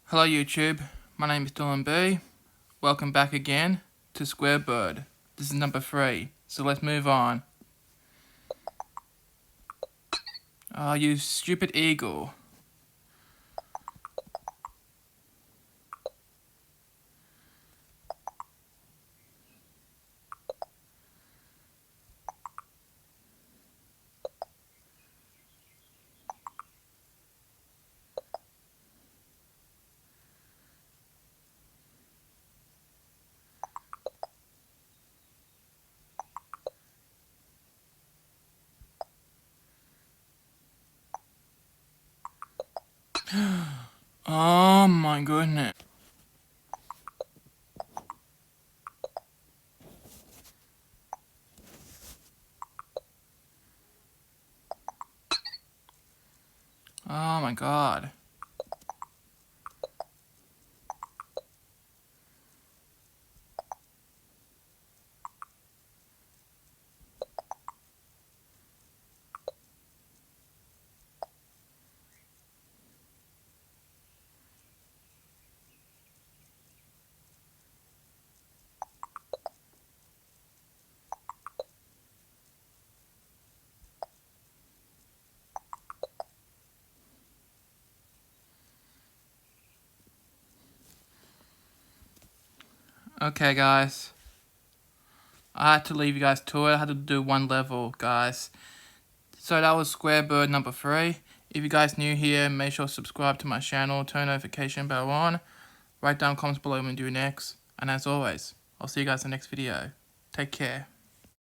Hello YouTube, my name is Dylan B. Welcome back again to Squarebird. This is number 3, so let's move on. Oh, you stupid eagle. Oh my goodness. Oh my god. Okay guys, I had to leave you guys to it. I had to do one level, guys. So that was Squarebird number 3. If you guys new here, make sure to subscribe to my channel, turn notification bell on, write down comments below what I'm doing next, and as always, I'll see you guys in the next video. Take care.